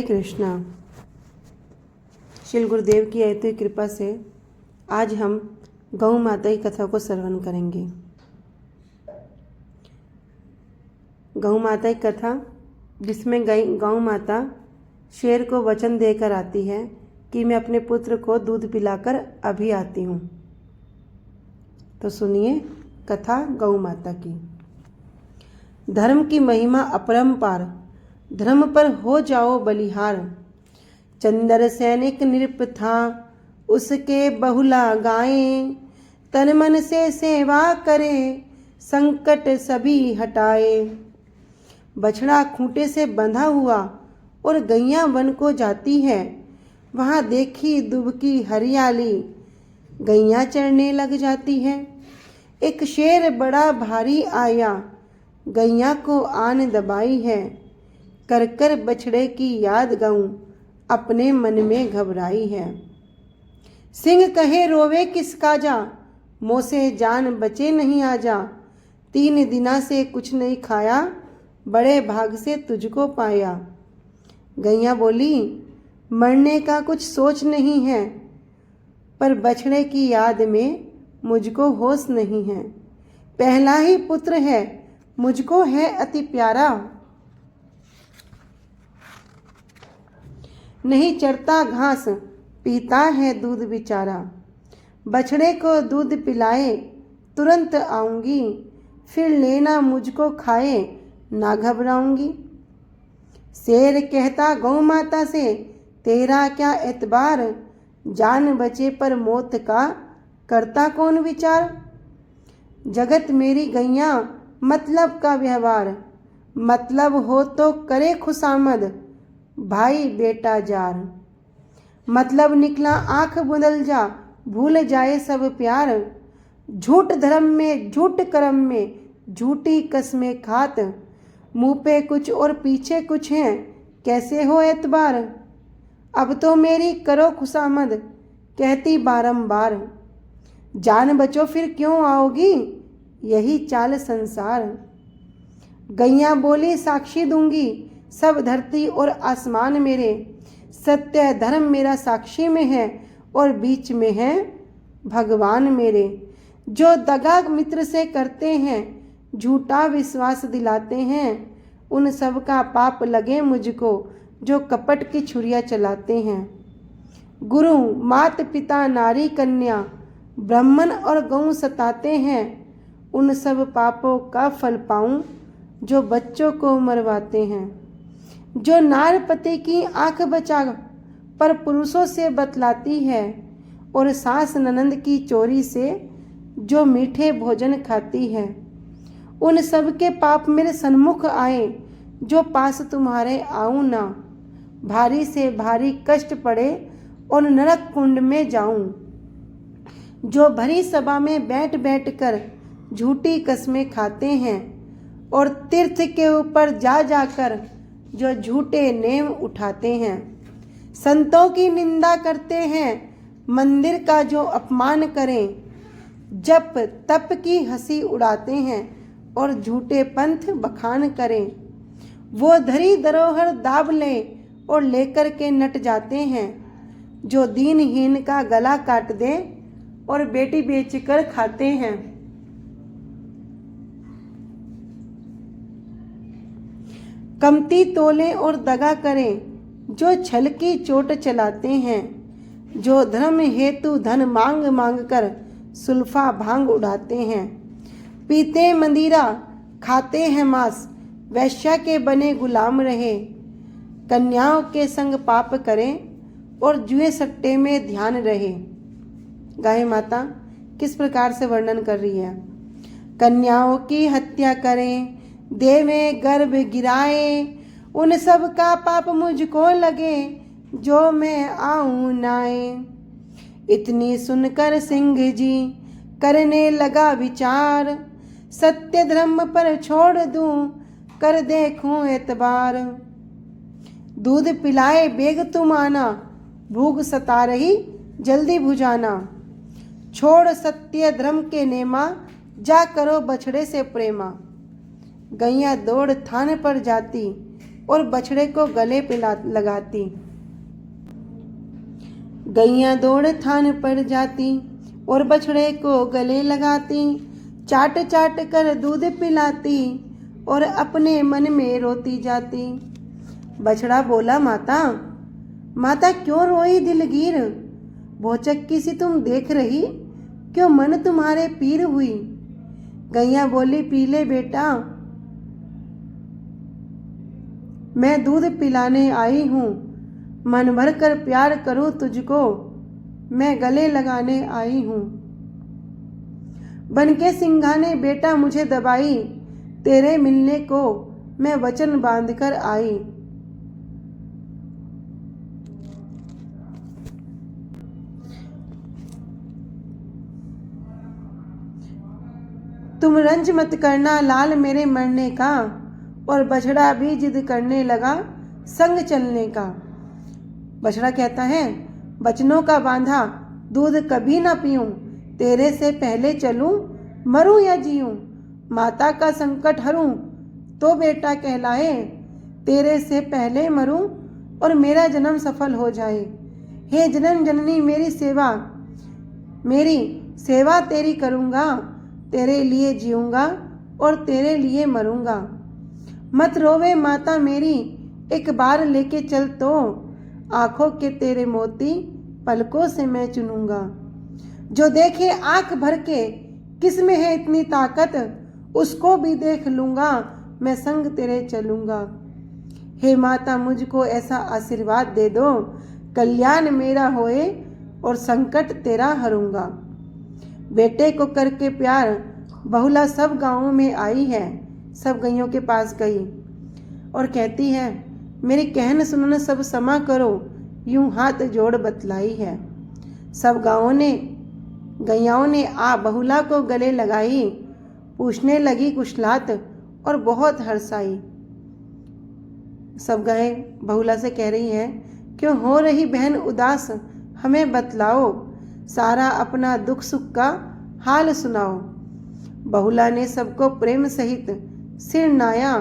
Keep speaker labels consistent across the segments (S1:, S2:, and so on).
S1: कृष्णा। श्री गुरुदेव की अतुल कृपा से आज हम गौ माता की कथा को श्रवण करेंगे। गौ माता की कथा जिसमें गौ माता शेर को वचन देकर आती है कि मैं अपने पुत्र को दूध पिलाकर अभी आती हूँ। तो सुनिए कथा गौ माता की। धर्म की महिमा अपरंपार, धर्म पर हो जाओ बलिहार। चंदर सैनिक नृप था, उसके बहुला गाएं। तन मन से सेवा करे, संकट सभी हटाए। बछड़ा खूंटे से बंधा हुआ और गैया वन को जाती है। वहाँ देखी दुबकी हरियाली, गैया चरने लग जाती है। एक शेर बड़ा भारी आया, गैया को आन दबाई है। कर कर बछड़े की याद गऊं, अपने मन में घबराई है। सिंह कहे रोवे किसका जा, मुँह से जान बचे नहीं आजा। 3 दिना से कुछ नहीं खाया, बड़े भाग से तुझको पाया। गैया बोली मरने का कुछ सोच नहीं है, पर बछड़े की याद में मुझको होश नहीं है। पहला ही पुत्र है, मुझको है अति प्यारा। नहीं चरता घास, पीता है दूध बेचारा। बछड़े को दूध पिलाए, तुरंत आऊंगी। फिर लेना मुझको खाए, ना घबराऊंगी। शेर कहता गौ माता से, तेरा क्या एतबार। जान बचे पर मौत का करता कौन विचार। जगत मेरी गैया मतलब का व्यवहार, मतलब हो तो करे खुशामद, भाई बेटा जार। मतलब निकला आंख बदल जा, भूल जाए सब प्यार। झूठ धर्म में झूठ कर्म में, झूठी कसमें खात। मुंह पे कुछ और पीछे कुछ है, कैसे हो एतबार। अब तो मेरी करो खुशामद, कहती बारंबार। जान बचो फिर क्यों आओगी, यही चाल संसार। गैया बोली साक्षी दूंगी, सब धरती और आसमान मेरे। सत्य धर्म मेरा साक्षी में है, और बीच में है भगवान मेरे। जो दगा मित्र से करते हैं, झूठा विश्वास दिलाते हैं। उन सब का पाप लगे मुझको, जो कपट की छुरियाँ चलाते हैं। गुरु मात पिता नारी कन्या, ब्राह्मण और गौ सताते हैं। उन सब पापों का फल पाऊं, जो बच्चों को मरवाते हैं। जो नार पति की आंख बचा पर पुरुषों से बतलाती है, और सास ननंद की चोरी से जो मीठे भोजन खाती है। उन सब के पाप मेरे सन्मुख आए, जो पास तुम्हारे आऊं ना। भारी से भारी कष्ट पड़े और नरक कुंड में जाऊं। जो भरी सभा में बैठ बैठ कर झूठी कस्में खाते हैं, और तीर्थ के ऊपर जा जाकर जो झूठे नेम उठाते हैं। संतों की निंदा करते हैं, मंदिर का जो अपमान करें। जप तप की हंसी उड़ाते हैं, और झूठे पंथ बखान करें। वो धरी धरोहर दाब लें और लेकर के नट जाते हैं। जो दीनहीन का गला काट दे और बेटी बेचकर खाते हैं। कमती तोले और दगा करें, जो छल की चोट चलाते हैं। जो धर्म हेतु धन मांग मांग कर सुल्फा भांग उड़ाते हैं। पीते मंदिरा, खाते हैं मांस, वैश्या के बने गुलाम रहे। कन्याओं के संग पाप करें और जुए सट्टे में ध्यान रहे। गाय माता किस प्रकार से वर्णन कर रही है। कन्याओं की हत्या करें, देवें गर्भ गिराए। उन सब का पाप मुझको लगे, जो मैं आऊं नाए। इतनी सुनकर सिंह जी करने लगा विचार। सत्य धर्म पर छोड़ दूं, कर देखूं एतबार। दूध पिलाए बेग तुम आना, भूख सता रही जल्दी बुझाना। छोड़ सत्य धर्म के नेमा, जा करो बछड़े से प्रेमा। गैया दौड़ थान पर जाती, और बछड़े को गले पे लगाती। गैया दौड़ थान पर जाती और बछड़े को गले लगाती। चाट चाट कर दूध पिलाती और अपने मन में रोती जाती। बछड़ा बोला, माता माता क्यों रोई दिलगीर, भौचक्की सी तुम देख रही, क्यों मन तुम्हारे पीर हुई। गैया बोली, पी ले बेटा, मैं दूध पिलाने आई हूँ, मन भर कर प्यार करूँ तुझको, मैं गले लगाने आई हूँ। बनके सिंघा ने बेटा मुझे दबाई, तेरे मिलने को मैं वचन बांध कर आई। तुम रंज मत करना लाल मेरे मरने का, और बछड़ा भी जिद करने लगा संग चलने का। बछड़ा कहता है, बचनों का बांधा दूध कभी ना पीऊं, तेरे से पहले चलूं मरूं या जीऊं। माता का संकट हरूं तो बेटा कहलाए, तेरे से पहले मरूं और मेरा जन्म सफल हो जाए। हे जनन जननी मेरी सेवा तेरी करूँगा, तेरे लिए जीऊँगा और तेरे लिए मरूँगा। मत रोवे माता मेरी, एक बार लेके चल तो, आँखों के तेरे मोती पलकों से मैं चुनूँगा। जो देखे आँख भर के किस में है इतनी ताकत, उसको भी देख लूँगा, मैं संग तेरे चलूँगा। हे माता मुझको ऐसा आशीर्वाद दे दो, कल्याण मेरा होए और संकट तेरा हरूँगा। बेटे को करके प्यार बहुला सब गांवों में आई है। सब गैयों के पास गई और कहती है, मेरी कहन सुनन सब क्षमा करो, यूं हाथ जोड़ बतलाई है। सब गैयाओं ने आ बहुला को गले लगाई, पूछने लगी कुशलात और बहुत हर्षाई। सब गायें बहुला से कह रही हैं, क्यों हो रही बहन उदास, हमें बतलाओ, सारा अपना दुख सुख का हाल सुनाओ। बहुला ने सबको प्रेम सहित सिर नाया,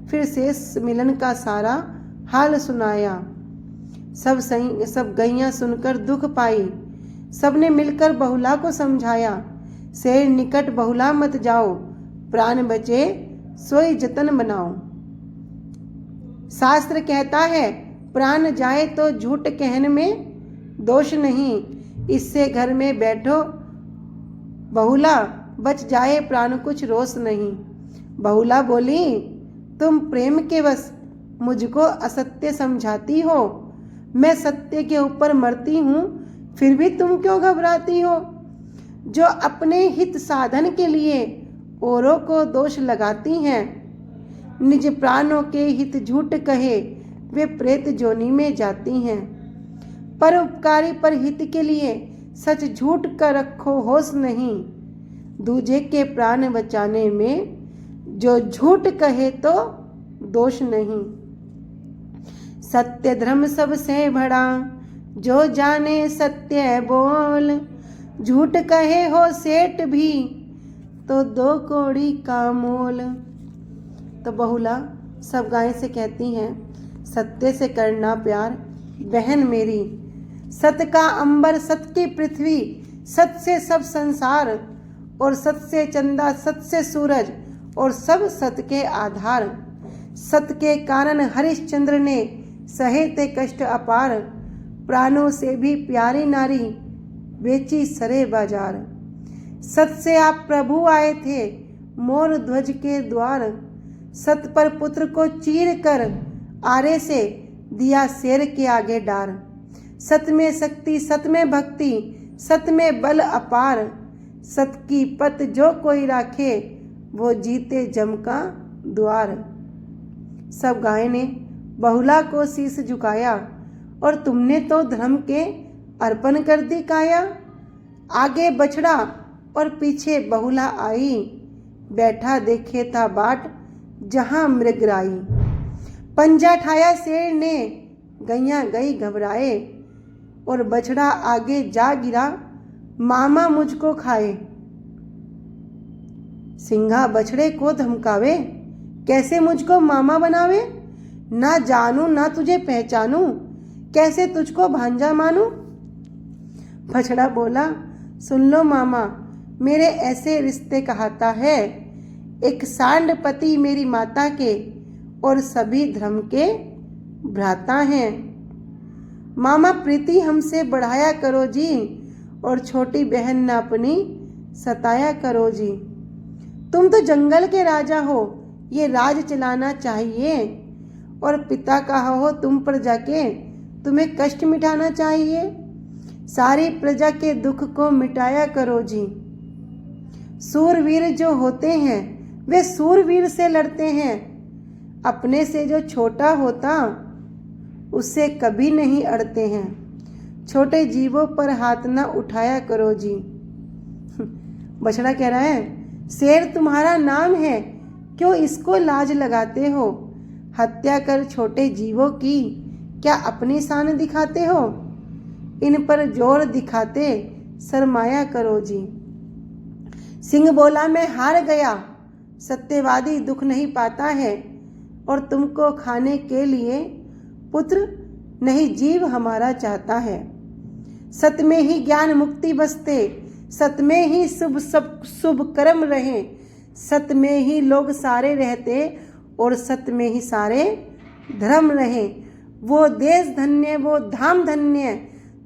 S1: फिर शेष मिलन का सारा हाल सुनाया। सब गैयां सुनकर दुख पाई, सबने मिलकर बहुला को समझाया। शेर निकट बहुला मत जाओ, प्राण बचे सोई जतन बनाओ। शास्त्र कहता है, प्राण जाए तो झूठ कहने में दोष नहीं, इससे घर में बैठो बहुला, बच जाए प्राण कुछ रोष नहीं। बहुला बोली, तुम प्रेम के वश मुझको असत्य समझाती हो, मैं सत्य के ऊपर मरती हूँ, फिर भी तुम क्यों घबराती हो। जो अपने हित साधन के लिए औरों को दोष लगाती हैं, निज प्राणों के हित झूठ कहे वे प्रेत जोनी में जाती हैं। पर उपकारी पर हित के लिए सच झूठ का रखो होश नहीं, दूजे के प्राण बचाने में जो झूठ कहे तो दोष नहीं। सत्य धर्म सबसे बड़ा, जो जाने सत्य बोल, झूठ कहे हो सेठ भी तो 2 कौड़ी का मोल। तो बहुला सब गाय से कहती हैं, सत्य से करना प्यार बहन मेरी, सत्य का अंबर, सत्य की पृथ्वी, सत्य से सब संसार, और सत्य से चंदा, सत्य से सूरज, और सब सत्य के आधार। सत्य के कारण हरिश्चंद्र ने सहे थे कष्ट अपार, प्राणों से भी प्यारी नारी बेची सरे बाजार। सत्य से आप प्रभु आए थे मोर ध्वज के द्वार, सत्य पर पुत्र को चीर कर आरे से दिया शेर के आगे डार। सत्य में शक्ति, सत्य में भक्ति, सत्य में बल अपार, सत्य की पत जो कोई राखे वो जीते जम का द्वार। सब गाय ने बहुला को शीश झुकाया, और तुमने तो धर्म के अर्पण कर दी काया। आगे बछड़ा और पीछे बहुला आई, बैठा देखे था बाट जहां मृगराई। पंजा ठाया शेर ने, गैया गई घबराए, और बछड़ा आगे जा गिरा, मामा मुझको खाए। सिंघा बछड़े को धमकावे, कैसे मुझको मामा बनावे। ना जानूं ना तुझे पहचानूं, कैसे तुझको भांजा मानूं। बछड़ा बोला, सुन लो मामा, मेरे ऐसे रिश्ते कहता है। एक सांड पति मेरी माता के और सभी धर्म के भ्राता हैं। मामा प्रीति हमसे बढ़ाया करो जी, और छोटी बहन न अपनी सताया करो जी। तुम तो जंगल के राजा हो, ये राज चलाना चाहिए, और पिता कहा हो तुम पर जाके तुम्हें कष्ट मिटाना चाहिए। सारी प्रजा के दुख को मिटाया करो जी। सूरवीर जो होते हैं वे सूरवीर से लड़ते हैं, अपने से जो छोटा होता उससे कभी नहीं अड़ते हैं। छोटे जीवों पर हाथ न उठाया करो जी। बछड़ा कह रहा है, शेर तुम्हारा नाम है, क्यों इसको लाज लगाते हो। हत्या कर छोटे जीवों की क्या अपनी शान दिखाते हो। इन पर जोर दिखाते शर्माया करो जी। सिंह बोला, मैं हार गया, सत्यवादी दुख नहीं पाता है, और तुमको खाने के लिए पुत्र नहीं जीव हमारा चाहता है। सत्य में ही ज्ञान मुक्ति बसते, सत्य में ही शुभ कर्म रहे, सत्य में ही लोग सारे रहते, और सत्य में ही सारे धर्म रहे। वो देश धन्य, वो धाम धन्य,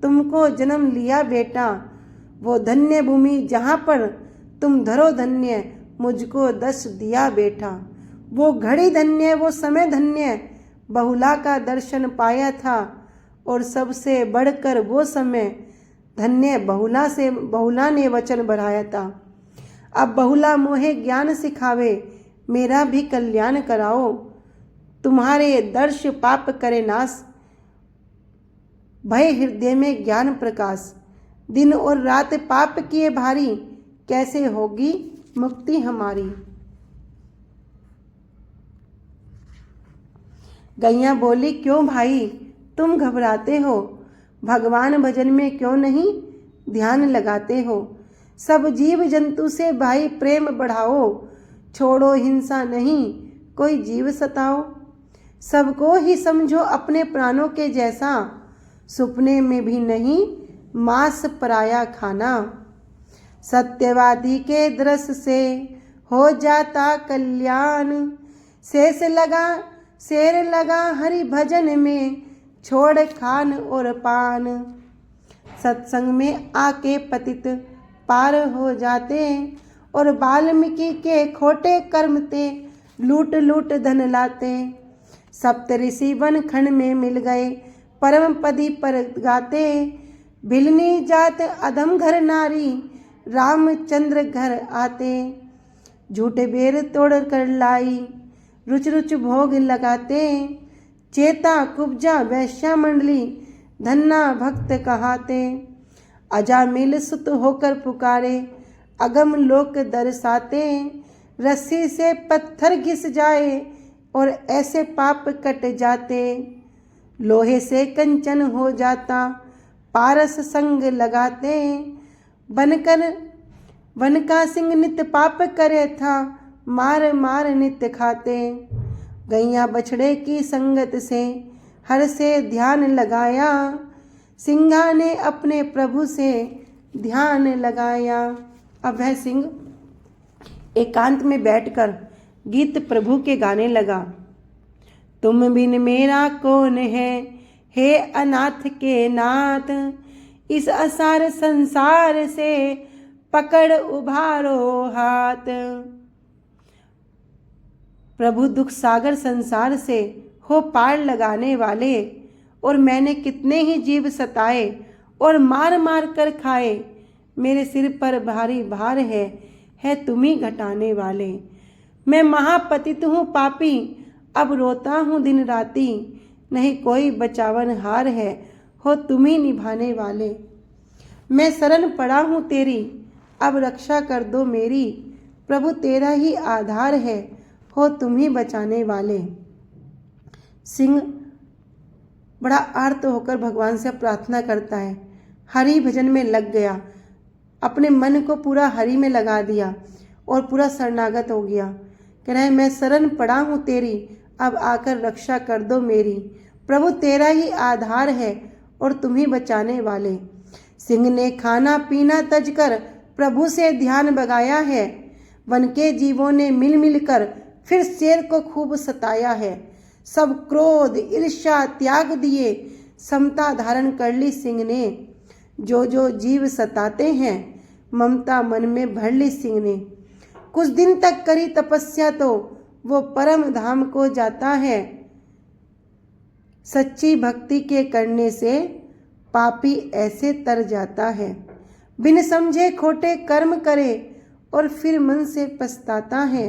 S1: तुमको जन्म लिया बेटा। वो धन्य भूमि जहाँ पर तुम धरो धन्य, मुझको दस दिया बेटा। वो घड़ी धन्य, वो समय धन्य, बहुला का दर्शन पाया था, और सबसे बढ़कर वो समय धन्य बहुला ने वचन बढ़ाया था। अब बहुला मोहे ज्ञान सिखावे, मेरा भी कल्याण कराओ। तुम्हारे दर्श पाप करे नाश, भय हृदय में ज्ञान प्रकाश। दिन और रात पाप किए भारी, कैसे होगी मुक्ति हमारी। गैया बोली, क्यों भाई तुम घबराते हो, भगवान भजन में क्यों नहीं ध्यान लगाते हो। सब जीव जंतु से भाई प्रेम बढ़ाओ, छोड़ो हिंसा नहीं कोई जीव सताओ। सबको ही समझो अपने प्राणों के जैसा, सुपने में भी नहीं मांस पराया खाना। सत्यवादी के दृश्य से हो जाता कल्याण, शेर लगा हरि भजन में, छोड़ खान और पान। सत्संग में आके पतित पार हो जाते, और वाल्मीकि के खोटे कर्म ते लूट लूट धन लाते। सप्तऋषि वन खंड में मिल गए, परम पदी पर गाते। भिलनी जात अधम घर नारी, रामचंद्र घर आते। झूठे बेर तोड़ कर लाई, रुच रुच भोग लगाते। चेता कुब्जा वैश्या मंडली, धन्ना भक्त कहाते। अजामिल सुत होकर पुकारे, अगम लोक दर्शाते। रस्सी से पत्थर घिस जाए, और ऐसे पाप कट जाते। लोहे से कंचन हो जाता, पारस संग लगाते। वन का सिंह नित्य पाप करे था, मार मार नित्य खाते। गैया बछड़े की संगत से हर से ध्यान लगाया, सिंघा ने अपने प्रभु से ध्यान लगाया। अब वह सिंह एकांत में बैठकर गीत प्रभु के गाने लगा। तुम बिन मेरा कौन है, हे अनाथ के नाथ। इस असार संसार से पकड़ उभारो हाथ। प्रभु दुख सागर संसार से हो पार लगाने वाले, और मैंने कितने ही जीव सताए और मार मार कर खाए। मेरे सिर पर भारी भार है तुम ही घटाने वाले। मैं महापतित हूँ पापी, अब रोता हूँ दिन राती। नहीं कोई बचावन हार है, हो तुम ही निभाने वाले। मैं शरण पड़ा हूँ तेरी, अब रक्षा कर दो मेरी। प्रभु तेरा ही आधार है, हो तुम ही बचाने वाले। सिंह बड़ा आर्त होकर भगवान से प्रार्थना करता है, हरि भजन में लग गया, अपने मन को पूरा हरि में लगा दिया और पूरा शरणागत हो गया। कह रहा है, मैं शरण पड़ा हूँ तेरी, अब आकर रक्षा कर दो मेरी। प्रभु तेरा ही आधार है और तुम ही बचाने वाले। सिंह ने खाना पीना तज कर प्रभु से ध्यान बगाया है। वन के जीवों ने मिल मिल कर फिर शेर को खूब सताया है। सब क्रोध ईर्ष्या त्याग दिए, समता धारण कर ली सिंह ने। जो जो जीव सताते हैं, ममता मन में भर ली सिंह ने। कुछ दिन तक करी तपस्या तो वो परम धाम को जाता है। सच्ची भक्ति के करने से पापी ऐसे तर जाता है। बिन समझे खोटे कर्म करे और फिर मन से पछताता है।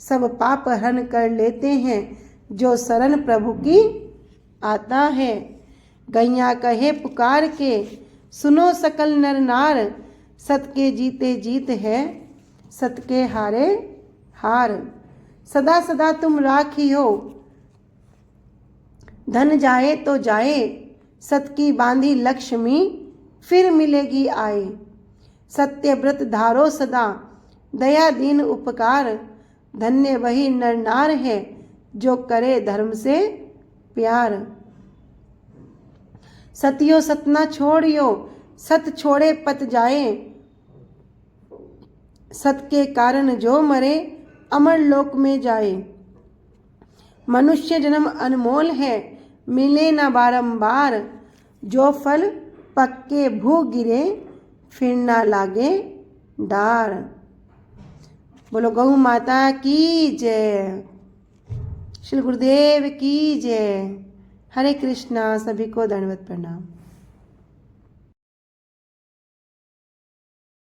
S1: सब पाप हरण कर लेते हैं जो शरण प्रभु की आता है। गैया कहे पुकार के सुनो सकल नर नार, सत के जीते जीत है सत के हारे हार। सदा सदा तुम राखी हो, धन जाए तो जाए, सत की बांधी लक्ष्मी फिर मिलेगी आए। सत्य व्रत धारो सदा, दया दीन उपकार, धन्य वही नर नार है जो करे धर्म से प्यार। सतियो सतना छोड़ियो, सत छोड़े पत जाए, सत के कारण जो मरे अमर लोक में जाए। मनुष्य जन्म अनमोल है, मिले न बारंबार, जो फल पक्के भू गिरे फिर ना लागे डार। बोलो गौ माता की जय, श्री गुरुदेव की जय। हरे कृष्णा। सभी को दंडवत प्रणाम।